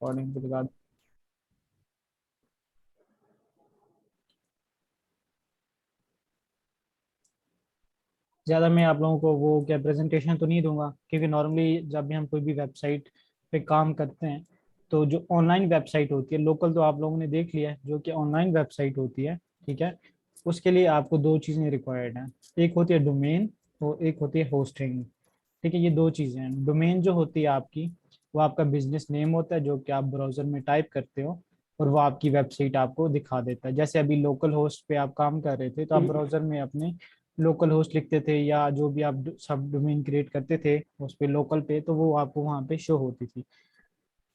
According to regard. ज़्यादा मैं आप लोगों को वो क्या प्रेजेंटेशन तो नहीं दूंगा, क्योंकि नॉर्मली जब भी हम कोई भी वेबसाइट पे काम करते हैं, तो जो ऑनलाइन वेबसाइट होती है, लोकल तो आप लोगों ने देख लिया है, जो कि ऑनलाइन वेबसाइट होती है, ठीक है, उसके लिए आपको दो चीज़ें रिक्वायर्ड हैं। एक होती है डोमेन और एक होती है होस्टिंग। ठीक है, ये दो चीज़ें हैं। डोमेन जो होती है आपकी, वो आपका बिजनेस नेम होता है जो कि आप ब्राउजर में टाइप करते हो, और वो आपकी वेबसाइट आपको दिखा देता है। जैसे अभी लोकल होस्ट पे आप काम कर रहे थे, तो आप ब्राउजर में अपने लोकल होस्ट लिखते थे, या जो भी आप सब डोमेन क्रिएट करते थे उस पे लोकल पे, तो वो आपको वहाँ पे शो होती थी।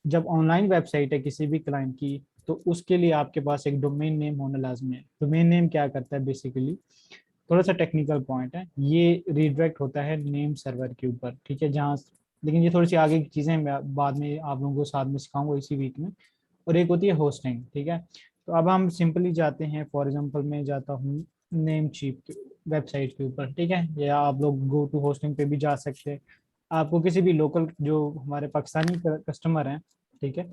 जब ऑनलाइन वेबसाइट है किसी भी क्लाइंट की, तो उसके लिए आपके पास एक डोमेन नेम होना लाजमी है। डोमेन नेम क्या करता है बेसिकली, थोड़ा सा टेक्निकल पॉइंट है, ये रिडायरेक्ट होता है नेम सर्वर के ऊपर, ठीक है, जहाँ, लेकिन ये थोड़ी सी आगे की चीज़ें मैं बाद में आप लोगों को साथ में सिखाऊंगा इसी वीक में। और एक होती है होस्टिंग, ठीक है। तो अब हम सिंपली जाते हैं, फॉर एग्जांपल मैं जाता हूँ नेम चीप वेबसाइट के ऊपर, ठीक है, या आप लोग गो टू होस्टिंग पे भी जा सकते हैं। आपको किसी भी लोकल जो हमारे पाकिस्तानी कस्टमर हैं, ठीक है,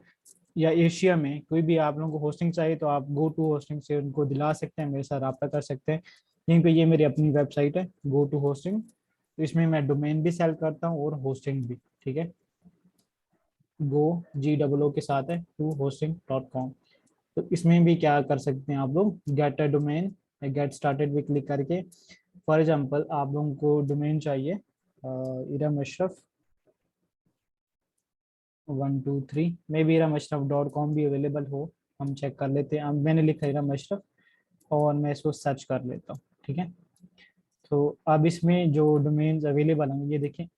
या एशिया में कोई भी आप लोगों को होस्टिंग चाहिए, तो आप गो टू होस्टिंग से उनको दिला सकते हैं, मेरे साथ रब्ता कर सकते हैं। यहीं पे ये मेरी अपनी वेबसाइट है गो टू होस्टिंग, तो इसमें मैं डोमेन भी सेल करता हूँ और होस्टिंग भी, ठीक है। गो GOO के साथ है टू होस्टिंग डॉट कॉम। तो इसमें भी क्या कर सकते हैं आप लोग, get a domain, get started भी क्लिक करके। फॉर एग्जांपल आप लोगों को डोमेन चाहिए Iram Ashraf 123, may be Iram Ashraf .com भी अवेलेबल हो, हम चेक कर लेते हैं। अब मैंने लिखा इरम अशरफ, और मैं इसको सर्च कर लेता हूँ, ठीक है। तो अब इसमें जो डोमेन्स अवेलेबल हैं, ये देखें,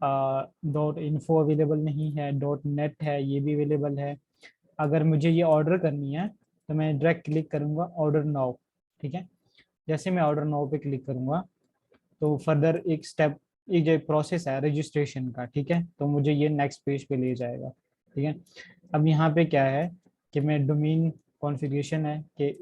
.info अवेलेबल नहीं है, .net है, ये भी अवेलेबल है। अगर मुझे ये ऑर्डर करनी है, तो मैं डायरेक्ट क्लिक करूंगा ऑर्डर नाउ, ठीक है। जैसे मैं ऑर्डर नाउ पे क्लिक करूंगा, तो फर्दर एक स्टेप, एक जो प्रोसेस है रजिस्ट्रेशन का, ठीक है, तो मुझे ये नेक्स्ट पेज पे ले जाएगा, ठीक है। अब यहाँ पे क्या है कि मैं डोमेन कॉन्फ़िगरेशन है कि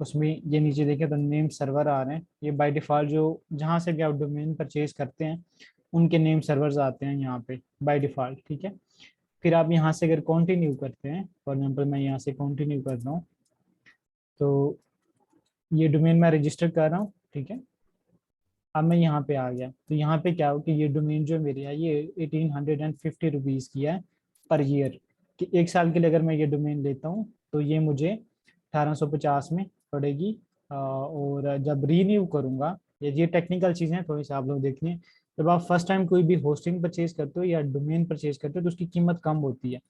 उसमें ये नीचे देखें तो नेम सर्वर आ रहे हैं, ये बाय डिफ़ॉल्ट जो जहाँ से भी आप डोमेन परचेज करते हैं उनके नेम सर्वर्स आते हैं यहाँ पे बाय डिफ़ॉल्ट, ठीक है। फिर आप यहाँ से अगर कंटिन्यू करते हैं, फॉर एग्जांपल मैं यहाँ से कंटिन्यू कर रहा हूँ, तो ये डोमेन मैं रजिस्टर कर रहा हूँ, ठीक है। अब मैं यहाँ पे आ गया, तो यहाँ पे क्या हो कि ये डोमेन जो मेरी है ये 1850 रुपीज़ की है पर ईयर, कि एक साल के लिए अगर मैं ये डोमेन लेता हूँ, तो ये मुझे 1850 में पड़ेगी। और जब रीन्यू करूँगा, ये टेक्निकल चीज़ें हैं थोड़ी सी आप लोग देख लें। जब आप फर्स्ट टाइम कोई भी होस्टिंग परचेज करते हो या डोमेन परचेज करते हो, तो उसकी कीमत कम होती है।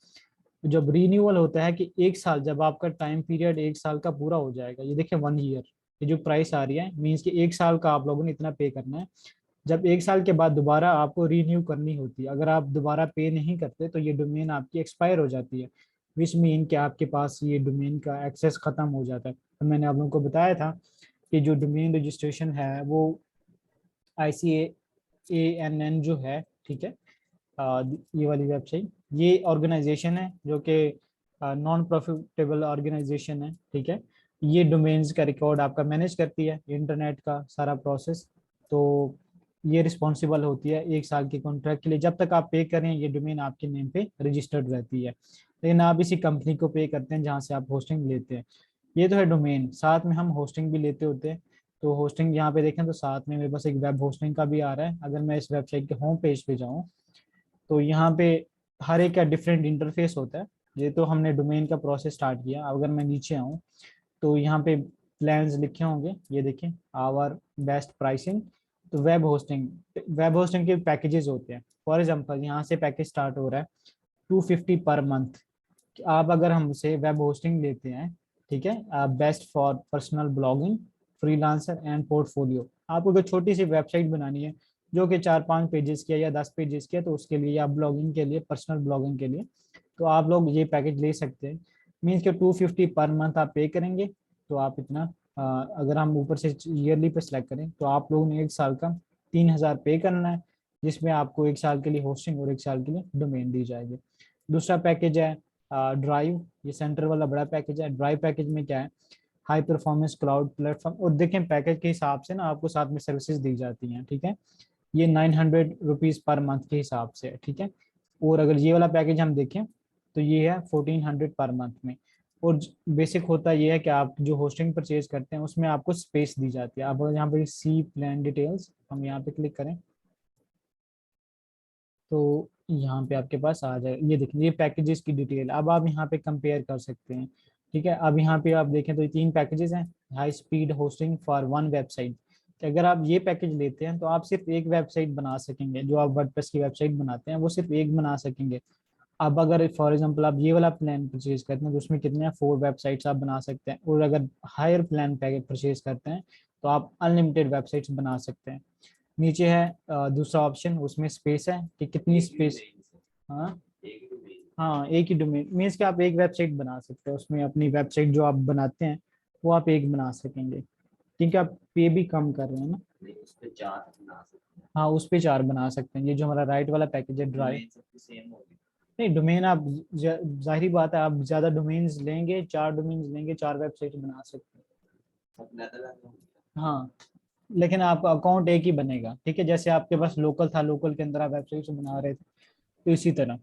जब रीन्यूअल होता है कि एक साल, जब आपका टाइम पीरियड एक साल का पूरा हो जाएगा, ये देखिए 1 ईयर, ये जो प्राइस आ रही है मीन्स कि एक साल का आप लोगों ने इतना पे करना है। जब एक साल के बाद दोबारा आपको रीन्यू करनी होती है, अगर आप दोबारा पे नहीं करते, तो ये डोमेन आपकी एक्सपायर हो जाती है, विच मीन कि आपके पास ये डोमेन का एक्सेस खत्म हो जाता है। तो मैंने आप लोगों को बताया था कि जो डोमेन रजिस्ट्रेशन है वो ICANN जो है, ठीक है, ये वाली वेबसाइट, ये ऑर्गेनाइजेशन है जो कि नॉन प्रॉफिटेबल ऑर्गेनाइजेशन है, ठीक है। ये डोमेन्स का रिकॉर्ड आपका मैनेज करती है, इंटरनेट का सारा प्रोसेस। तो ये रिस्पॉन्सिबल होती है एक साल के कॉन्ट्रैक्ट के लिए, जब तक आप पे करें ये डोमेन आपके नेम पे रजिस्टर्ड रहती है। लेकिन आप इसी कंपनी को पे करते हैं जहाँ से आप होस्टिंग लेते हैं। ये तो है डोमेन, साथ में हम होस्टिंग भी लेते होते हैं। तो होस्टिंग यहाँ पे देखें तो साथ में मेरे पास एक वेब होस्टिंग का भी आ रहा है। अगर मैं इस वेबसाइट के होम पेज पे जाऊँ, तो यहाँ पे हर एक का डिफरेंट इंटरफेस होता है। ये तो हमने डोमेन का प्रोसेस स्टार्ट किया। अगर मैं नीचे आऊँ, तो यहाँ पे प्लान्स लिखे होंगे, ये देखें, आवर बेस्ट प्राइसिंग। तो वेब होस्टिंग के पैकेजेस होते हैं। फॉर एग्जांपल यहाँ से पैकेज स्टार्ट हो रहा है 250 पर मंथ। आप अगर हमसे वेब होस्टिंग लेते हैं, ठीक है, best for personal blogging, freelancer and portfolio, आपको कोई छोटी सी वेबसाइट बनानी है जो कि 4-5 पेजेस की है या 10 पेजेस की है, तो उसके लिए या ब्लॉगिंग के लिए, पर्सनल ब्लॉगिंग के लिए, तो आप लोग ये पैकेज ले सकते हैं। मीन्स के 250 पर मंथ आप पे करेंगे, तो आप इतना, अगर हम ऊपर से ईयरली पे सिलेक्ट करें, तो आप लोगों ने एक साल का 3000 पे करना है, जिसमें आपको एक साल के लिए होस्टिंग और एक साल के लिए डोमेन दी जाएगी। दूसरा पैकेज है ड्राइव, ये सेंटर वाला बड़ा पैकेज है। ड्राइव पैकेज में क्या है, हाई परफॉर्मेंस क्लाउड प्लेटफॉर्म, और देखें पैकेज के हिसाब से ना आपको साथ में सर्विसेज दी जाती हैं, ठीक है। ये 900 रुपीज़ पर मंथ के हिसाब से है, ठीक है। और अगर ये वाला पैकेज हम देखें तो ये है 1400 पर मंथ में। और बेसिक होता ये है कि आप जो होस्टिंग परचेज करते हैं उसमें आपको स्पेस दी जाती है। आप अगर यहाँ पे सी प्लान डिटेल्स, हम यहाँ पे क्लिक करें तो यहाँ पे आपके पास आ जाए, ये देखिए ये पैकेजेस की डिटेल। अब आप यहाँ पे कंपेयर कर सकते हैं, ठीक है। अब यहाँ पे आप देखें तो ये 3 पैकेजेस हैं। High speed hosting for one website, कि अगर आप ये पैकेज लेते हैं तो आप सिर्फ एक वेबसाइट बना सकेंगे। जो आप वर्डप्रेस की वेबसाइट बनाते हैं वो सिर्फ एक बना सकेंगे। अब अगर फॉर एग्जांपल आप ये वाला प्लान परचेज करते हैं तो उसमें कितने हैं, 4 वेबसाइट्स आप बना सकते हैं। और अगर हायर प्लान पैकेज परचेज करते हैं तो आप अनलिमिटेड वेबसाइट्स बना सकते हैं। नीचे है दूसरा ऑप्शन, उसमें स्पेस है कि कितनी स्पेस। हाँ, हाँ एक ही डोमेन मीन्स कि आप एक वेबसाइट बना सकते हैं उसमें। अपनी वेबसाइट जो आप बनाते हैं वो आप एक बना सकेंगे, क्योंकि आप पे भी कम कर रहे हैं ना। नहीं, उस पे 4 बना सकते हैं। हाँ उस पे 4 बना सकते हैं। ये जो हमारा राइट वाला पैकेज है ड्राइव, डोमेन सबकी सेम होगी। नहीं डोमेन आप जाहिर बात है, आप ज्यादा डोमेन्स लेंगे, 4 डोमेन्स लेंगे, 4 वेबसाइट बना सकते हैं। सब अलग-अलग होंगी। हाँ, लेकिन आपका अकाउंट एक ही बनेगा, ठीक है। जैसे आपके पास लोकल था, लोकल के अंदर आप वेबसाइट बना रहे थे, तो इसी तरह।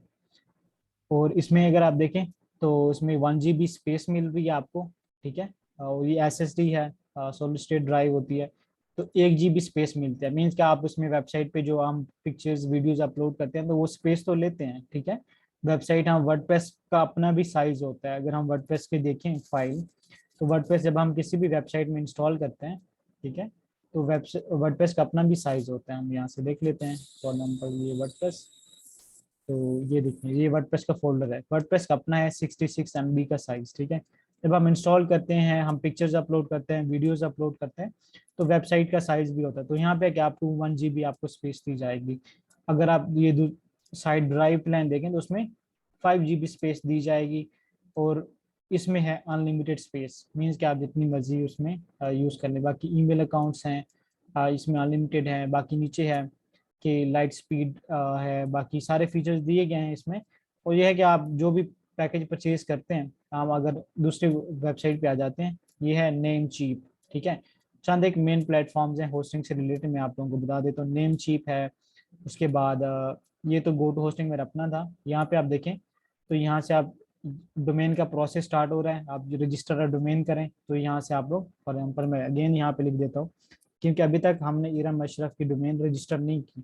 और इसमें अगर आप देखें तो इसमें 1 GB स्पेस मिल रही है आपको, ठीक है। और ये SSD है, सॉलिड स्टेट ड्राइव होती है। तो 1 GB स्पेस मिलता है, मीन्स कि आप उसमें वेबसाइट पे जो हम पिक्चर्स वीडियोस अपलोड करते हैं तो वो स्पेस तो लेते हैं, ठीक है। वेबसाइट, हम वर्डप्रेस का अपना भी साइज होता है। अगर हम वर्डप्रेस के देखें फाइल, तो वर्डप्रेस जब हम किसी भी वेबसाइट में इंस्टॉल करते हैं, ठीक है, तो वेबसाइट वर्डप्रेस का अपना भी साइज होता है। हम यहाँ से देख लेते हैं फॉर एग्जाम्पल ये वर्डप्रेस। तो ये देखिए ये वर्डप्रेस का फोल्डर है। वर्डप्रेस का अपना है 66 MB का साइज, ठीक है। जब हम इंस्टॉल करते हैं, हम पिक्चर्स अपलोड करते हैं, वीडियोस अपलोड करते हैं, तो वेबसाइट का साइज भी होता है। तो यहाँ पे क्या आपको 1 GB आपको स्पेस दी जाएगी। अगर आप ये साइड ड्राइव प्लान देखें तो उसमें 5 GB स्पेस दी जाएगी। और इसमें है अनलिमिटेड स्पेस, मीन्स कि आप जितनी मर्जी उसमें यूज़ कर लें। बाकी ईमेल अकाउंट्स हैं, इसमें अनलिमिटेड है। बाकी नीचे है कि लाइट स्पीड है, बाकी सारे फीचर्स दिए गए हैं इसमें। और यह है कि आप जो भी पैकेज परचेज करते हैं, हम अगर दूसरे वेबसाइट पे आ जाते हैं, ये है नेम चीप, ठीक है। चंद एक मेन प्लेटफॉर्म्स हैं होस्टिंग से रिलेटेड, मैं आप लोगों को बता देता हूँ। नेम चीप है, उसके बाद ये तो गो टू होस्टिंग मेरा अपना था। यहाँ पे आप देखें तो यहाँ से आप डोमेन का प्रोसेस स्टार्ट हो रहा है, आप रजिस्टर डोमेन करें तो यहाँ से आप लोग, फॉर एग्जाम्पल मैं अगेन यहाँ पे लिख देता हूँ, क्योंकि अभी तक हमने इरम अशरफ की डोमेन रजिस्टर नहीं की।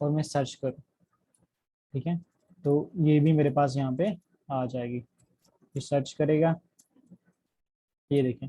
और मैं सर्च करूँ, ठीक है, तो ये भी मेरे पास यहाँ पे आ जाएगी। ये सर्च करेगा, ये देखें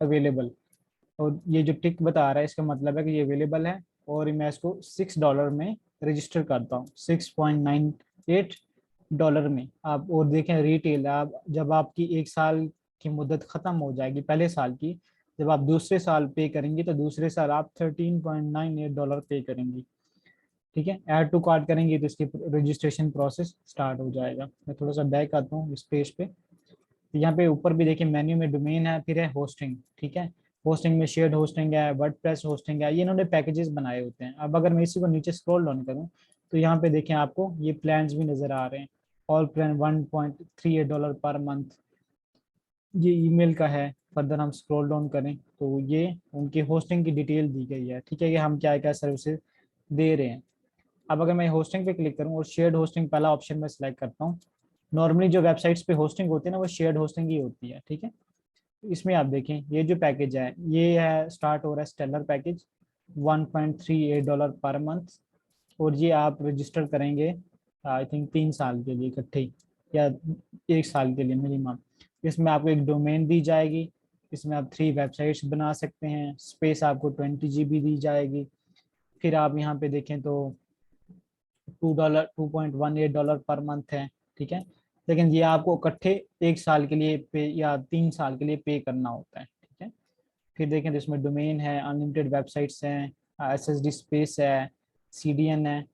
अवेलेबल। और ये जो टिक बता रहा है इसका मतलब है कि ये अवेलेबल है। और मैं इसको $6 में रजिस्टर करता हूँ, $6.98 में। आप और देखें रिटेल, आप जब आपकी 1 साल की मुद्दत खत्म हो जाएगी पहले साल की, जब आप दूसरे साल पे करेंगे तो दूसरे साल आप $13.98 पे करेंगी, ठीक है। ऐड टू कार्ट करेंगे तो इसकी रजिस्ट्रेशन प्रोसेस स्टार्ट हो जाएगा। मैं थोड़ा सा बैक आता हूँ इस पेज पे। तो यहाँ पे ऊपर भी देखिए मेन्यू में डोमेन है, फिर है होस्टिंग, ठीक है। होस्टिंग में शेयर्ड होस्टिंग है, वर्डप्रेस होस्टिंग है, ये इन्होंने पैकेजेस बनाए होते हैं। अब अगर मैं इसी को नीचे स्क्रॉल डाउन करूँ तो यहाँ पे देखें आपको ये प्लान्स भी नजर आ रहे हैं। ऑल प्लान $1.38 पर मंथ, ये ईमेल का है। फर्दर हम स्क्रॉल डाउन करें तो ये उनकी होस्टिंग की डिटेल दी गई है, ठीक है, कि हम क्या क्या सर्विसेज दे रहे हैं। अब अगर मैं होस्टिंग पे क्लिक करूँ और शेयर्ड होस्टिंग पहला ऑप्शन में सिलेक्ट करता हूँ, नॉर्मली जो वेबसाइट्स पे होस्टिंग होती है ना वो शेयर्ड होस्टिंग ही होती है, ठीक है। इसमें आप देखें ये जो पैकेज है ये है, स्टार्ट हो रहा है स्टेलर पैकेज $1.38 पर मंथ। और ये आप रजिस्टर करेंगे आई थिंक 3 साल के लिए इकट्ठे ही, या 1 साल के लिए मिनिमम। इसमें आपको एक डोमेन दी जाएगी, इसमें आप 3 वेबसाइट्स बना सकते हैं, स्पेस आपको 20 GB दी जाएगी। फिर आप यहाँ पे देखें तो $2.18 पर मंथ है, ठीक है। लेकिन ये आपको इकट्ठे 1 साल के लिए पे या 3 साल के लिए पे करना होता है, ठीक है। फिर देखें तो इसमें डोमेन है, अनलिमिटेड वेबसाइट्स हैं, SSD स्पेस है, CDN है।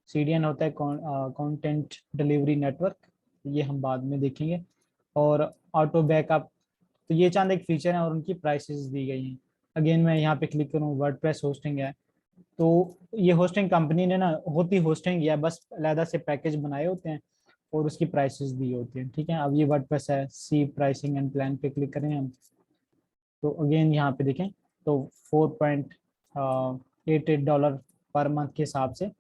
CDN होता है कंटेंट डिलीवरी नेटवर्क, ये हम बाद में देखेंगे। और ऑटो बैकअप, तो ये चंद एक फीचर हैं और उनकी प्राइसेस दी गई हैं। अगेन मैं यहाँ पे क्लिक करूँ, वर्डप्रेस होस्टिंग है। तो ये होस्टिंग कंपनी ने ना होती होस्टिंग या बस अलहदा से पैकेज बनाए होते हैं और उसकी प्राइसेस दी होती हैं, ठीक है। अब ये वर्डप्रेस है, सी प्राइसिंग एंड प्लान पे क्लिक करें हम तो अगेन यहाँ पे देखें तो $4.88 पर मंथ के हिसाब से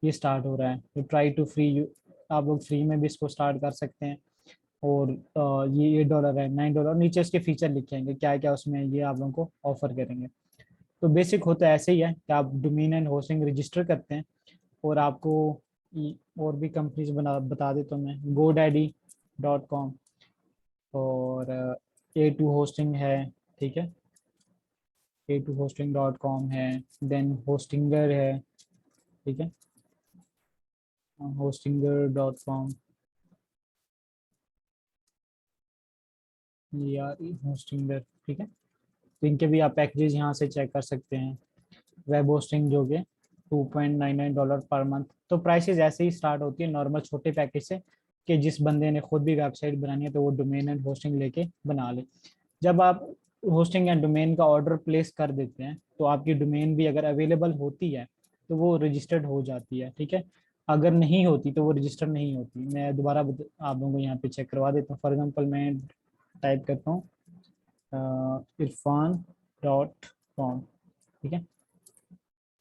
ये स्टार्ट हो रहा है। तो ट्राई टू फ्री यू, आप लोग फ्री में भी इसको स्टार्ट कर सकते हैं। और ये $8 है, $9 नीचे इसके फीचर लिखेंगे क्या क्या उसमें ये आप लोगों को ऑफर करेंगे। तो बेसिक होता है ऐसे ही है कि आप डोमेन एंड होस्टिंग रजिस्टर करते हैं और आपको और भी कंपनीज बता देता हूँ मैं, GoDaddy.com और A2 होस्टिंग है, ठीक है, A2hosting.com है, देन होस्टिंगर है, ठीक है, hostinger.com, यार होस्टिंगर, ठीक है। तो इनके भी आप पैकेजेस यहाँ से चेक कर सकते हैं। वेब होस्टिंग जो कि $2.99 पर मंथ। तो प्राइसेस ऐसे ही स्टार्ट होती है नॉर्मल छोटे पैकेज से, कि जिस बंदे ने खुद भी वेबसाइट बनानी है तो वो डोमेन एंड होस्टिंग लेके बना ले। जब आप होस्टिंग एंड डोमेन का ऑर्डर प्लेस कर देते हैं तो आपकी डोमेन भी अगर अवेलेबल होती है तो वो रजिस्टर्ड हो जाती है, ठीक है। अगर नहीं होती तो वो रजिस्टर नहीं होती। मैं दोबारा आप लोगों को यहाँ पे चेक करवा देता हूँ। फॉर एग्जाम्पल मैं टाइप करता हूँ irfan.com, ठीक है,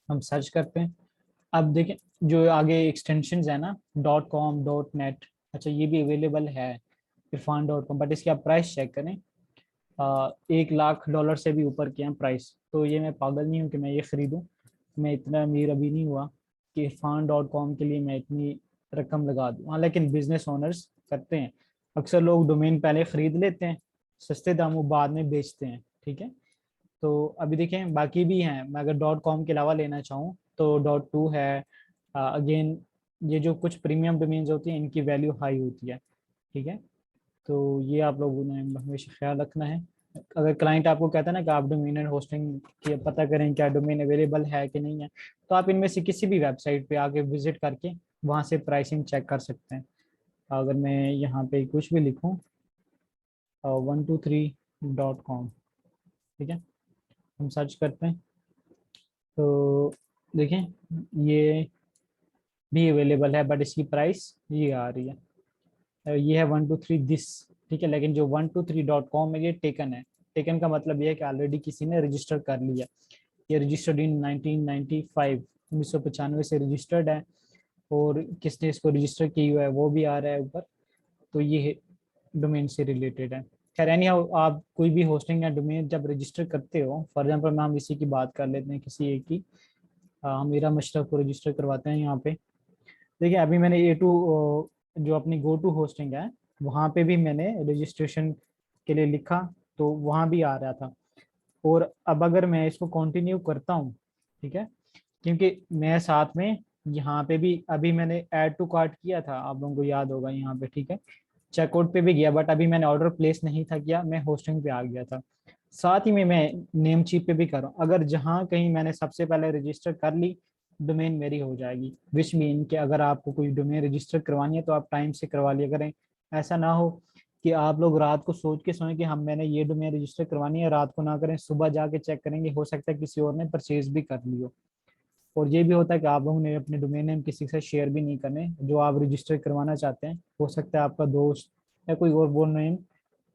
हम सर्च करते हैं। अब देखें जो आगे एक्सटेंशन है ना, .com, .net, अच्छा ये भी अवेलेबल है irfan.com, बट इसकी आप प्राइस चेक करें, $1 लाख से भी ऊपर के हैं प्राइस। तो ये मैं पागल नहीं हूँ कि मैं ये खरीदूँ, मैं इतना अमीर अभी नहीं हुआ कि irfan.com के लिए मैं इतनी रकम लगा दूँ। हाँ लेकिन बिजनेस ओनर्स करते हैं, अक्सर लोग डोमेन पहले खरीद लेते हैं सस्ते दामों, बाद में बेचते हैं, ठीक है। तो अभी देखें बाकी भी हैं, मैं अगर .com के अलावा लेना चाहूँ तो .to है। अगेन ये जो कुछ प्रीमियम डोमेन्स होती हैं इनकी वैल्यू हाई होती है, ठीक है। तो ये आप लोगों ने हमेशा ख्याल रखना है। अगर क्लाइंट आपको कहता है ना कि आप डोमेन एंड होस्टिंग की पता करें क्या डोमेन अवेलेबल है कि नहीं है, तो आप इनमें से किसी भी वेबसाइट पे आके विजिट करके वहाँ से प्राइसिंग चेक कर सकते हैं। अगर मैं यहाँ पे कुछ भी लिखूँ 123.com, ठीक है, हम सर्च करते हैं तो देखें ये भी अवेलेबल है, बट इसकी प्राइस ये आ रही है, ये है 123 दिस, ठीक है। लेकिन जो 123.com है ये टेकन है। टेकन का मतलब ये है कि ऑलरेडी किसी ने रजिस्टर कर लिया। ये रजिस्टर्ड इन 1995, 1995 से रजिस्टर्ड है। और किसने इसको रजिस्टर किया हुआ है वो भी आ रहा है ऊपर। तो ये डोमेन से रिलेटेड है। खैर एनी हाउ, आप कोई भी होस्टिंग या डोमेन जब रजिस्टर करते हो, फॉर एग्जांपल हम इसी की बात कर लेते हैं, किसी एक की, हम मीरा मशरफ को रजिस्टर करवाते हैं यहाँ पे। देखिए अभी मैंने A2 जो अपनी गो टू होस्टिंग है वहाँ पे भी मैंने रजिस्ट्रेशन के लिए लिखा तो वहाँ भी आ रहा था। और अब अगर मैं इसको कंटिन्यू करता हूँ, ठीक है, क्योंकि मैं साथ में यहाँ पे भी अभी मैंने ऐड टू कार्ट किया था, आप लोगों को याद होगा यहाँ पे, ठीक है। चेकआउट पे भी गया बट अभी मैंने ऑर्डर प्लेस नहीं था किया, मैं होस्टिंग पे आ गया था। साथ ही में मैं नेम चीप पे भी कर रहा हूँ। अगर जहाँ कहीं मैंने सबसे पहले रजिस्टर कर ली डोमेन मेरी हो जाएगी, विच मीन कि अगर आपको कोई डोमेन रजिस्टर करवानी है तो आप टाइम से करवा लिया करें। ऐसा ना हो कि आप लोग रात को सोच के सोएं कि हम मैंने ये डोमेन रजिस्टर करवानी है, रात को ना करें, सुबह जाके चेक करेंगे, हो सकता है किसी और ने परचेज भी कर लियो। और ये भी होता है कि आप लोगों ने अपने डोमेन नेम किसी से शेयर भी नहीं करने जो आप रजिस्टर करवाना चाहते हैं, हो सकता है आपका दोस्त या कोई और वो नेम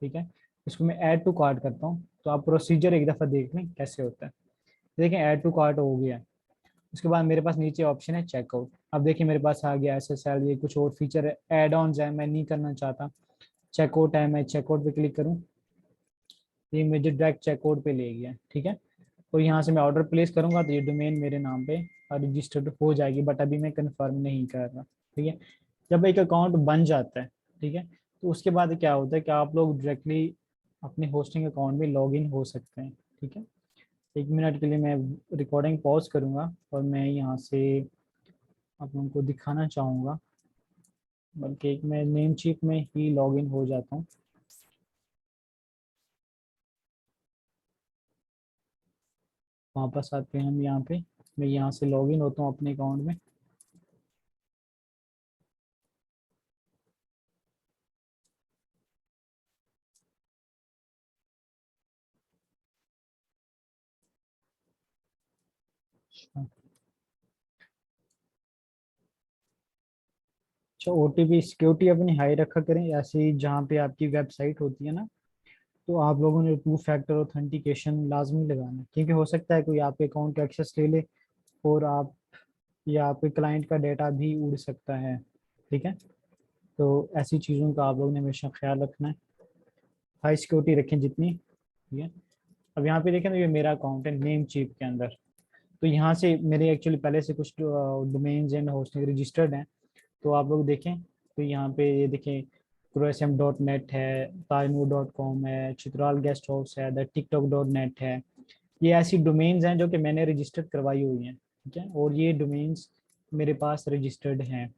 ठीक है, इसको मैं ऐड टू कार्ट करता हूँ तो आप प्रोसीजर एक दफ़ा देख लें कैसे होता है। देखिए ऐड टू कार्ट हो गया। उसके बाद मेरे पास नीचे ऑप्शन है चेकआउट। अब देखिए मेरे पास आ गया SSL, ये कुछ और फीचर है, एड ऑन है, मैं नहीं करना चाहता। चेकआउट है, मैं चेकआउट पे क्लिक करूँ, ये मुझे डायरेक्ट चेकआउट पे ले गया, ठीक है। तो यहाँ से मैं ऑर्डर प्लेस करूंगा तो ये डोमेन मेरे नाम पे रजिस्टर्ड हो जाएगी, बट अभी मैं कंफर्म नहीं कर रहा, ठीक है। जब एक अकाउंट बन जाता है, ठीक है, तो उसके बाद क्या होता है कि आप लोग डायरेक्टली अपने होस्टिंग अकाउंट में लॉग इन हो सकते हैं, ठीक है। 1 मिनट के लिए मैं रिकॉर्डिंग पॉज करूंगा और मैं यहाँ से आप लोगों को दिखाना चाहूँगा, बल्कि एक मैं नेम चीप में ही लॉग इन हो जाता हूँ। वापस आते हैं हम यहाँ पे, मैं यहाँ से लॉग इन होता हूँ अपने अकाउंट में। अच्छा, अच्छा, OTP सिक्योरिटी अपनी हाई रखा करें, ऐसे ही जहाँ पे आपकी वेबसाइट होती है ना, तो आप लोगों ने 2 फैक्टर ऑथेंटिकेशन लाजमी लगाना है, क्योंकि हो सकता है कोई आपके अकाउंट का एक्सेस ले ले और आप या आपके क्लाइंट का डेटा भी उड़ सकता है। ठीक है, तो ऐसी चीज़ों का आप लोगों ने हमेशा ख्याल रखना है, हाई सिक्योरिटी रखें जितनी। ठीक है, अब यहाँ पे देखें तो ये मेरा अकाउंट है नेम चीप के अंदर। तो यहाँ से मेरे एक्चुअली पहले से कुछ डोमेन्स एंड होस्टिंग रजिस्टर्ड हैं। तो आप लोग देखें तो यहाँ पे ये देखें, crossm.net है, tainu.com है, चित्राल गेस्ट हाउस है, द tiktok.net है। ये ऐसी डोमेन्स हैं जो कि मैंने रजिस्टर करवाई हुई हैं। ठीक है, और ये डोमेन्स मेरे पास रजिस्टर्ड हैं।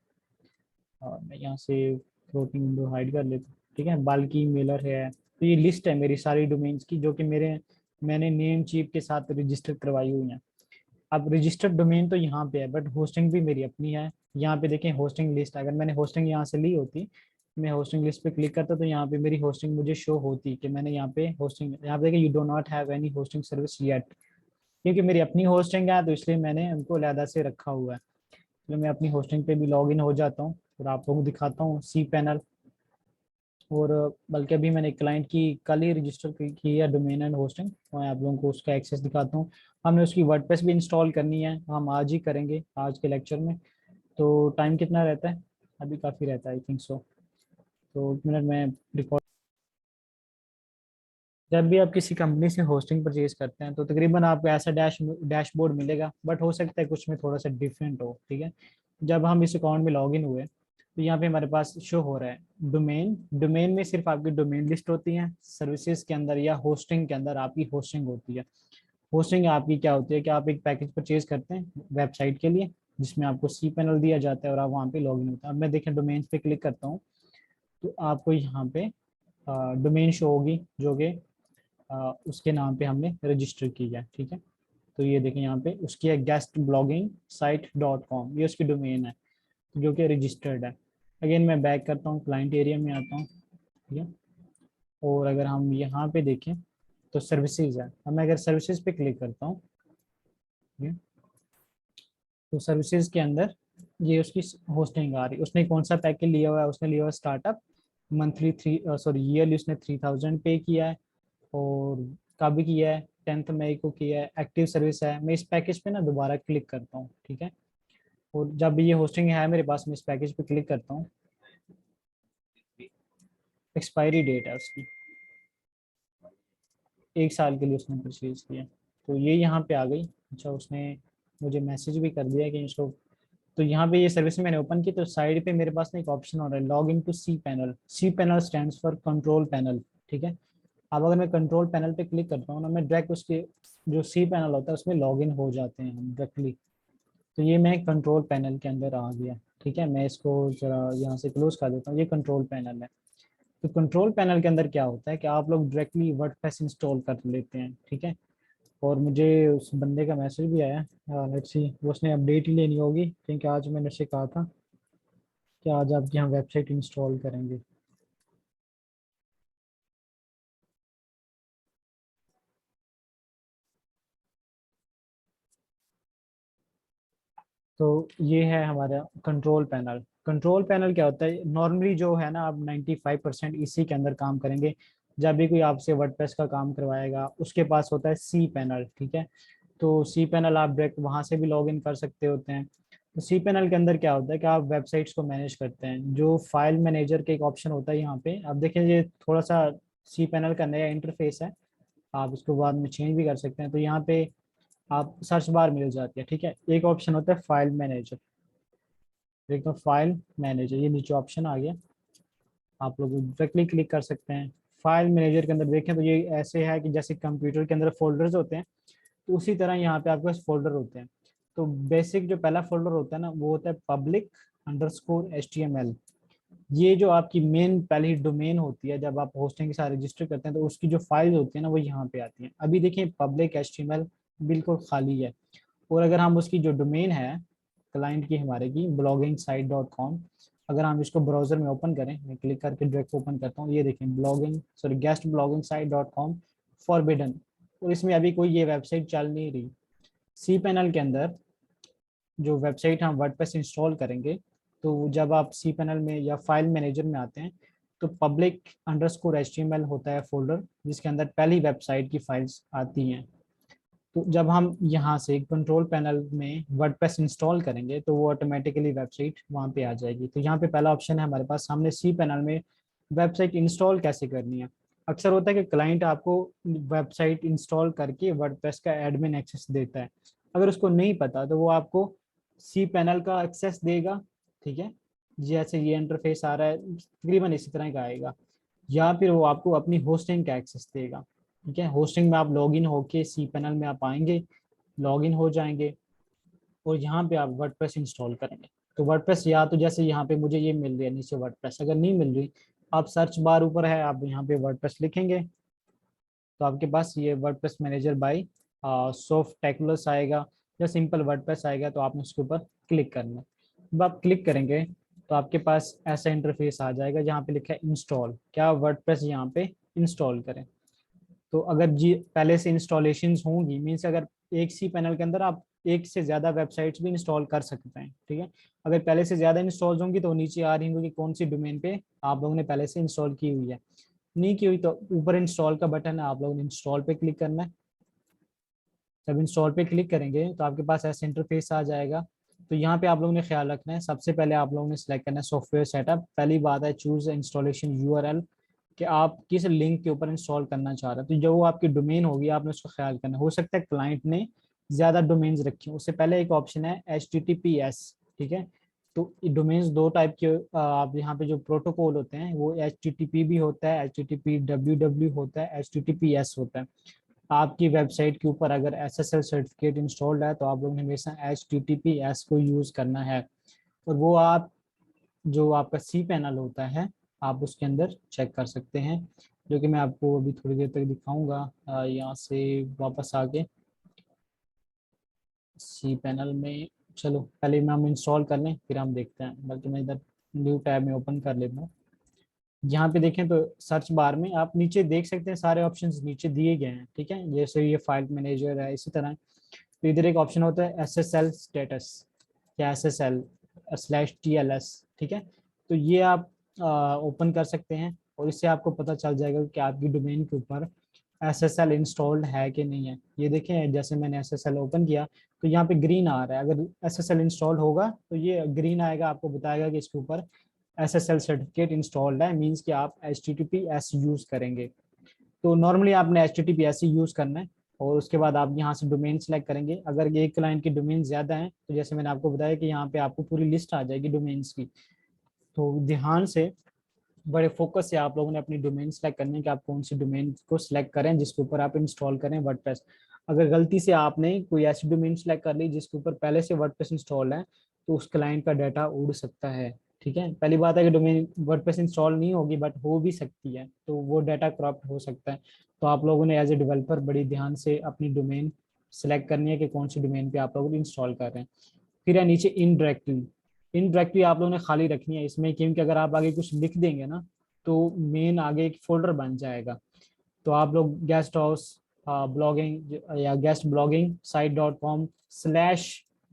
और मैं यहाँ से फ्लोटिंग विंडो हाइड कर लेता हूँ। ठीक है, बाल्की मेलर है, तो ये लिस्ट है मेरी सारी डोमेन्स की जो कि मैंने नेम चीप के साथ रजिस्टर करवाई हुई हैं। अब रजिस्टर्ड डोमेन तो यहाँ पे है, बट होस्टिंग भी मेरी अपनी है। यहाँ पे देखें होस्टिंग लिस्ट, अगर मैंने होस्टिंग यहाँ से ली होती, मैं होस्टिंग लिस्ट पे क्लिक करता तो यहाँ पे मेरी होस्टिंग मुझे शो होती कि मैंने यहाँ पे होस्टिंग, यहाँ पे देखिए you do not have any hosting service yet, क्योंकि मेरी अपनी होस्टिंग है तो इसलिए मैंने उनको अलहदा से रखा हुआ है। तो मैं अपनी होस्टिंग पे भी लॉग इन हो जाता हूँ और आप लोगों को दिखाता हूँ सी पैनल। और बल्कि अभी मैंने क्लाइंट की कल ही रजिस्टर की है डोमेन एंड होस्टिंग, मैं आप लोगों को उसका एक्सेस दिखाता हूँ। हमने उसकी वर्डप्रेस भी इंस्टॉल करनी है, हम आज ही करेंगे आज के लेक्चर में। तो टाइम कितना रहता है? अभी काफ़ी रहता है, आई थिंक सो। तो 1 मिनट में रिकॉर्ड। जब भी आप किसी कंपनी से होस्टिंग परचेज करते हैं तो तकरीबन आपको ऐसा डैशबोर्ड मिलेगा, बट हो सकता है कुछ में थोड़ा सा डिफरेंट हो। ठीक है, जब हम इस अकाउंट में लॉगिन हुए तो यहाँ पे हमारे पास शो हो रहा है डोमेन। डोमेन में सिर्फ आपकी डोमेन लिस्ट होती है, सर्विसेज के अंदर या होस्टिंग के अंदर आपकी होस्टिंग होती है। होस्टिंग आपकी क्या होती है कि आप एक पैकेज परचेज करते हैं वेबसाइट के लिए, जिसमें आपको सी पैनल दिया जाता है और आप वहाँ पे लॉगिन होते हैं। अब मैं देखें डोमेन पे क्लिक करता हूँ तो आपको यहाँ पे डोमेन शो होगी जो कि उसके नाम पे हमने रजिस्टर की है। ठीक है, तो ये देखें यहाँ पे उसकी है guest blogging site dot com, ये उसकी डोमेन है जो कि रजिस्टर्ड है। अगेन मैं बैक करता हूँ, क्लाइंट एरिया में आता हूँ। ठीक है, और अगर हम यहाँ पे देखें तो सर्विसेज है, अब मैं अगर सर्विसेज पे क्लिक करता हूँ तो सर्विसेज के अंदर ये उसकी होस्टिंग आ रही। उसने कौन सा पैकेज लिया हुआ है? उसने लिया हुआ स्टार्टअप मंथली सॉरी ईयरली उसने 3000 पे किया है। और कब किया है? 10 मई को किया है। एक्टिव सर्विस है। मैं इस पैकेज पे ना दोबारा क्लिक करता हूँ। ठीक है, और जब भी ये होस्टिंग है मेरे पास, मैं इस पैकेज पे क्लिक करता हूँ। एक्सपायरी डेट है उसकी 1 साल के लिए उसने परचेज किया, तो ये यहाँ पे आ गई। अच्छा, उसने मुझे मैसेज भी कर दिया कि इसको। तो यहाँ पे ये सर्विस मैंने ओपन की तो साइड पे मेरे पास ना एक ऑप्शन हो रहा है log in to C panel. C panel stands for control panel. ठीक है, अब अगर मैं कंट्रोल पैनल पे क्लिक करता हूँ ना, मैं डायरेक्ट उसके जो सी पैनल होता है उसमें लॉग इन हो जाते हैं हम डायरेक्टली। तो ये मैं कंट्रोल पैनल के अंदर आ गया। ठीक है, मैं इसको जरा यहाँ से क्लोज कर देता हूँ, ये कंट्रोल पैनल है। तो कंट्रोल पैनल के अंदर क्या होता है कि आप लोग डायरेक्टली वर्डप्रेस इंस्टॉल कर लेते हैं। ठीक है, और मुझे उस बंदे का मैसेज भी आया, लेट्स सी, वो उसने अपडेट ही लेनी होगी क्योंकि आज मैंने उससे कहा था कि आज आपकी यहाँ वेबसाइट इंस्टॉल करेंगे। तो ये है हमारा कंट्रोल पैनल। कंट्रोल पैनल क्या होता है? नॉर्मली जो है ना, आप 95% इसी के अंदर काम करेंगे। जब भी कोई आपसे वर्डप्रेस का काम करवाएगा उसके पास होता है सी पैनल। ठीक है, तो सी पैनल आप डायरेक्ट वहाँ से भी लॉग इन कर सकते होते हैं। तो सी पैनल के अंदर क्या होता है कि आप वेबसाइट्स को मैनेज करते हैं। जो फाइल मैनेजर का एक ऑप्शन होता है यहाँ पे, अब देखें ये थोड़ा सा सी पैनल का नया इंटरफेस है, आप इसको बाद में चेंज भी कर सकते हैं। तो यहाँ पे आप सर्च बार मिल जाती है। ठीक है, एक ऑप्शन होता है फाइल मैनेजर, एक तो फाइल मैनेजर, ये नीचे ऑप्शन आ गया, आप लोग डायरेक्टली क्लिक कर सकते हैं। फाइल मैनेजर के अंदर देखें तो ये ऐसे है कि जैसे कंप्यूटर के अंदर फोल्डर्स होते हैं, तो उसी तरह यहाँ पे आपके पास फोल्डर होते हैं। तो बेसिक जो पहला फोल्डर होता है ना, वो होता है public_html। ये जो आपकी मेन पहली डोमेन होती है, जब आप होस्टिंग के साथ रजिस्टर करते हैं तो उसकी जो फाइल होती है ना वो यहाँ पे आती है। अभी देखिए public_html बिल्कुल खाली है। और अगर हम उसकी जो डोमेन है क्लाइंट की हमारे की blogging_site.com, अगर हम इसको ब्राउजर में ओपन करें, मैं क्लिक करके डायरेक्ट ओपन करता हूँ, ये देखें गेस्ट blogging_site.com फॉरबिडन, और इसमें अभी कोई ये वेबसाइट चल नहीं रही। सी पैनल के अंदर जो वेबसाइट हम वर्डप्रेस इंस्टॉल करेंगे तो जब आप cPanel में या फाइल मैनेजर में आते हैं तो public_html होता है फोल्डर, जिसके अंदर पहली वेबसाइट की फाइल्स आती हैं। तो जब हम यहाँ से कंट्रोल पैनल में वर्डप्रेस इंस्टॉल करेंगे तो वो ऑटोमेटिकली वेबसाइट वहाँ पे आ जाएगी। तो यहाँ पे पहला ऑप्शन है हमारे पास सामने, cPanel में वेबसाइट इंस्टॉल कैसे करनी है। अक्सर होता है कि क्लाइंट आपको वेबसाइट इंस्टॉल करके वर्डप्रेस का एडमिन एक्सेस देता है, अगर उसको नहीं पता तो वो आपको cPanel का एक्सेस देगा, ठीक है, जैसे ये इंटरफेस आ रहा है तकरीबन इसी तरह का आएगा, या फिर वो आपको अपनी होस्टिंग का एक्सेस देगा। ठीक है, होस्टिंग में आप लॉगिन होके cPanel में आप आएंगे, लॉगिन हो जाएंगे और यहाँ पे आप वर्डप्रेस इंस्टॉल करेंगे। तो वर्डप्रेस या तो जैसे यहाँ पे मुझे ये मिल रही है नीचे वर्डप्रेस, अगर नहीं मिल रही आप सर्च बार ऊपर है, आप यहाँ पे वर्डप्रेस लिखेंगे तो आपके पास ये वर्डप्रेस मैनेजर बाय सॉफ्टेक्युलस आएगा या सिंपल वर्डप्रेस आएगा, तो आपने उसके ऊपर क्लिक करना है। जब आप क्लिक करेंगे तो आपके पास ऐसा इंटरफेस आ जाएगा जहाँ पे लिखा है इंस्टॉल, क्या वर्डप्रेस यहाँ पे इंस्टॉल करें। तो अगर जी पहले से इंस्टॉलेशन होंगी, मीन्स अगर एक cPanel के अंदर आप एक से ज्यादा वेबसाइट्स भी इंस्टॉल कर सकते हैं, ठीक है। अगर पहले से ज्यादा इंस्टॉल होंगी तो नीचे आ रही होंगी कौन सी डोमेन पे आप लोगों ने पहले से इंस्टॉल की हुई है, नहीं की हुई तो ऊपर इंस्टॉल का बटन है, आप लोगों ने इंस्टॉल पे क्लिक करना है। जब इंस्टॉल पे क्लिक करेंगे तो आपके पास ऐसा इंटरफेस आ जाएगा। तो यहाँ पे आप लोगों ने ख्याल रखना है, सबसे पहले आप लोगों ने सिलेक्ट करना है सॉफ्टवेयर सेटअप। पहली बात है चूज इंस्टॉलेशन यूआरएल, कि आप किस लिंक के ऊपर इंस्टॉल करना चाह रहे हैं। तो जो वो आपकी डोमेन होगी आपने उसका ख्याल करना है। हो सकता है क्लाइंट ने ज्यादा डोमेन्स रखी हो, उससे पहले एक ऑप्शन है HTTPS, ठीक है। तो डोमेन्स दो टाइप के आप यहाँ पे जो प्रोटोकॉल होते हैं वो HTTP भी होता है, HTTP/WW होता है, HTTPS होता है। आपकी वेबसाइट के ऊपर अगर SSL सर्टिफिकेट इंस्टॉल्ड है तो आप लोगों ने हमेशा HTTPS को यूज करना है। और वो आप जो आपका cPanel होता है आप उसके अंदर चेक कर सकते हैं, जो कि मैं आपको अभी थोड़ी देर तक दिखाऊंगा। यहाँ से वापस आके cPanel में, चलो पहले मैं हम इंस्टॉल कर लें फिर हम देखते हैं, बल्कि मैं इधर न्यू टैब में ओपन कर लेता हूँ। यहाँ पे देखें तो सर्च बार में आप नीचे देख सकते हैं सारे ऑप्शंस नीचे दिए गए हैं, ठीक है, जैसे ये फाइल मैनेजर है इसी तरह। तो इधर एक ऑप्शन होता है SSL स्टेटस या SSL/TLS, ठीक है। तो ये आप ओपन कर सकते हैं और इससे आपको पता चल जाएगा कि आपकी डोमेन के ऊपर SSL इंस्टॉल्ड है कि नहीं है। ये देखें जैसे मैंने SSL ओपन किया तो यहाँ पे ग्रीन आ रहा है, अगर SSL इंस्टॉल होगा तो ये ग्रीन आएगा, आपको बताएगा कि इसके ऊपर SSL सर्टिफिकेट इंस्टॉल्ड है, मीन्स कि आप HTTPS यूज करेंगे। तो नॉर्मली आपने HTTPS ही यूज करना है और उसके बाद आप यहाँ से डोमेन सेलेक्ट करेंगे। अगर एक क्लाइंट की डोमेन ज्यादा है तो जैसे मैंने आपको बताया कि यहाँ पे आपको पूरी लिस्ट आ जाएगी डोमेन्स की। तो ध्यान से बड़े फोकस से आप लोगों ने अपनी डोमेन सेलेक्ट करनी है कि आप कौन सी डोमेन को सिलेक्ट करें जिसके ऊपर आप इंस्टॉल करें वर्डप्रेस। अगर गलती से आपने कोई ऐसी डोमेन सेलेक्ट कर ली जिसके ऊपर पहले से वर्डप्रेस इंस्टॉल है तो उस क्लाइंट का डाटा उड़ सकता है, ठीक है। पहली बात है कि डोमेन वर्डप्रेस इंस्टॉल नहीं होगी बट हो भी सकती है, तो वो डाटा करप्ट हो सकता है। तो आप लोगों ने एज ए डेवलपर बड़ी ध्यान से अपनी डोमेन सेलेक्ट करनी है कि कौन सी डोमेन पे आप लोग इंस्टॉल कर रहे हैं। फिर है नीचे इनडायरेक्टली, इनडायरेक्टली आप लोगों ने खाली रखनी है इसमें, क्योंकि अगर आप आगे कुछ लिख देंगे ना तो मेन आगे एक फोल्डर बन जाएगा। तो आप लोग गेस्ट हाउस ब्लॉगिंग या गेस्ट ब्लॉगिंग site.com/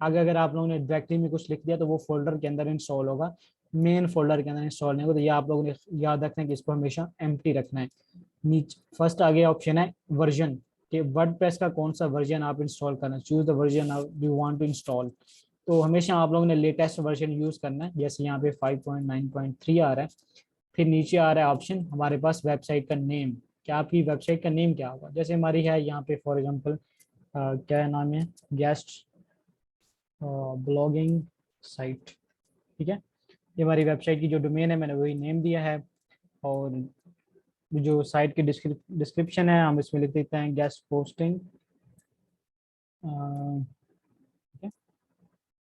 आगे अगर आप लोगों ने डायरेक्टली में कुछ लिख दिया तो वो फोल्डर के अंदर इंस्टॉल होगा, मेन फोल्डर के अंदर इंस्टॉल नहीं होगा। तो ये आप लोगों ने याद रखना है कि इसको हमेशा एम्प्टी रखना है। नीचे फर्स्ट आगे ऑप्शन है वर्जन, कि वर्डप्रेस का कौन सा वर्जन आप इंस्टॉल करना, choose the version you want to install. तो हमेशा आप लोगों ने लेटेस्ट वर्जन यूज करना है, जैसे यहाँ पे 5.9.3 आ रहा है। फिर नीचे आ रहा है ऑप्शन हमारे पास वेबसाइट का नेम, क्या आपकी वेबसाइट का नेम क्या होगा। जैसे हमारी है यहाँ पे फॉर एग्जांपल क्या नाम है, गेस्ट ब्लॉगिंग साइट, ठीक है। ये हमारी वेबसाइट की जो डोमेन है मैंने वही नेम दिया है। और जो साइट की डिस्क्रिप्शन है हम इसमें लिख देते हैं गेस्ट पोस्टिंग, ठीक है।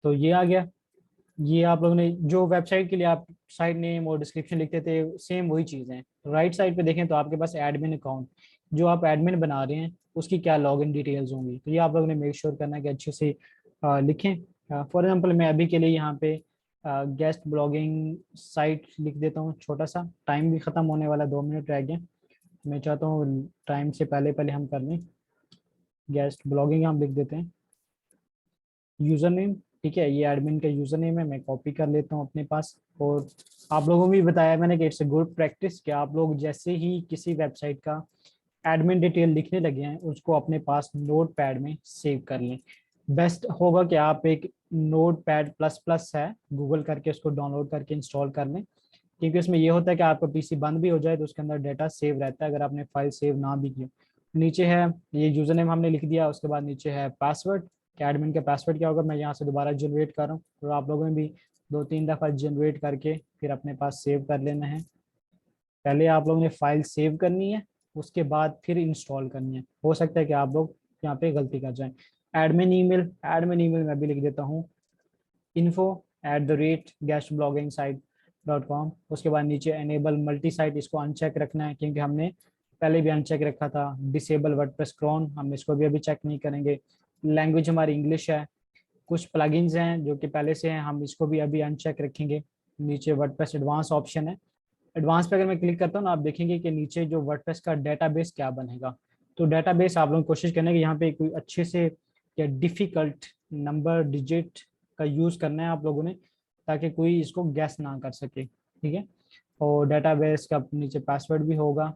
तो ये आ गया। ये आप लोगों ने जो वेबसाइट के लिए आप साइट नेम और डिस्क्रिप्शन लिखते थे सेम वही चीज़ है। राइट साइड पे देखें तो आपके पास एडमिन अकाउंट, जो आप एडमिन बना रहे हैं उसकी क्या लॉगिन डिटेल्स होंगी, तो ये आप लोगों ने मेक श्योर करना है कि अच्छे से लिखें। फॉर एग्जांपल मैं अभी के लिए यहाँ पे गेस्ट ब्लॉगिंग साइट लिख देता हूँ, छोटा सा, टाइम भी ख़त्म होने वाला, 2 मिनट रह गए। मैं चाहता हूँ टाइम से पहले पहले हम कर लें। गेस्ट ब्लॉगिंग हम लिख देते हैं, यूज़र नेम ठीक है, ये एडमिन का यूजर नेम है, मैं कॉपी कर लेता हूँ अपने पास। और आप लोगों को भी बताया मैंने कि इट्स अ गुड प्रैक्टिस कि आप लोग जैसे ही किसी वेबसाइट का एडमिन डिटेल लिखने लगे हैं उसको अपने पास नोट पैड में सेव कर लें। बेस्ट होगा कि आप एक नोट पैड प्लस प्लस है गूगल करके उसको डाउनलोड करके इंस्टॉल कर लें, क्योंकि उसमें ये होता है कि आपका पीसी बंद भी हो जाए तो उसके अंदर डाटा सेव रहता है अगर आपने फाइल सेव ना भी की। नीचे है ये यूजर नेम हमने लिख दिया, उसके बाद नीचे है पासवर्ड, कि एडमिन का पासवर्ड क्या होगा, मैं यहाँ से दोबारा जनरेट कर रहा हूँ, तो आप लोगों ने भी 2-3 दफ़ा जनरेट करके फिर अपने पास सेव कर लेना है। पहले आप लोगों ने फाइल सेव करनी है, उसके बाद फिर इंस्टॉल करनी है। हो सकता है कि आप लोग यहाँ पे गलती कर जाएं। एडमिन ईमेल मैं भी लिख देता हूँ, info@guestblogging-site.com। उसके बाद नीचे एनेबल मल्टी साइट, इसको अनचेक रखना है क्योंकि हमने पहले भी अनचेक रखा था। डिसेबल वर्डप्रेस क्रोन, हम इसको भी अभी चेक नहीं करेंगे। लैंग्वेज हमारी इंग्लिश है। कुछ प्लगइन्स हैं जो कि पहले से हैं, हम इसको भी अभी अनचेक रखेंगे। नीचे वर्डप्रेस एडवांस ऑप्शन है, एडवांस पे अगर मैं क्लिक करता हूँ ना आप देखेंगे कि नीचे जो वर्डप्रेस का डेटाबेस क्या बनेगा। तो डेटाबेस आप लोग कोशिश करना है कि यहाँ पे कोई अच्छे से या डिफिकल्ट नंबर डिजिट का यूज करना है आप लोगों ने, ताकि कोई इसको गैस ना कर सके। ठीक है, और डेटाबेस का नीचे पासवर्ड भी होगा,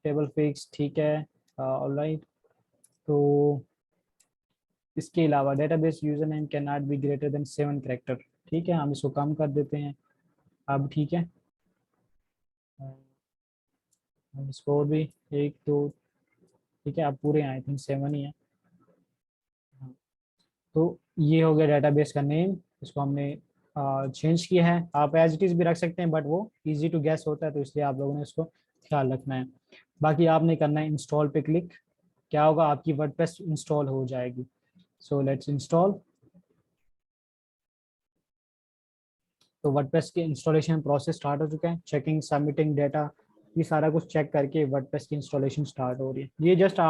टेबल फिक्स, ठीक है, ऑलराइट। तो इसके अलावा database user name can not be greater than 7 character. ठीक है, हम इसको कम कर देते हैं अब। ठीक है, हम इसको भी 1 2, ठीक है, अब पूरे आई थिंक 7 ही है। हाँ, तो ये हो गया डेटाबेस का नेम, इसको हमने चेंज किया है। आप एज इट इज भी रख सकते हैं बट वो इजी टू गैस होता है, तो इसलिए आप लोगों ने इसको ख्याल रखना है। बाकी आपने करना है इंस्टॉल पे क्लिक, क्या होगा आपकी वर्डप्रेस इंस्टॉल हो जाएगी। So let's install. तो वर्डप्रेस के इंस्टॉलेशन प्रोसेस स्टार्ट हो चुका है, चेकिंग सबमिटिंग डेटा, ये सारा कुछ चेक करके वर्डप्रेस की इंस्टॉलेशन स्टार्ट हो रही है। ये जस्ट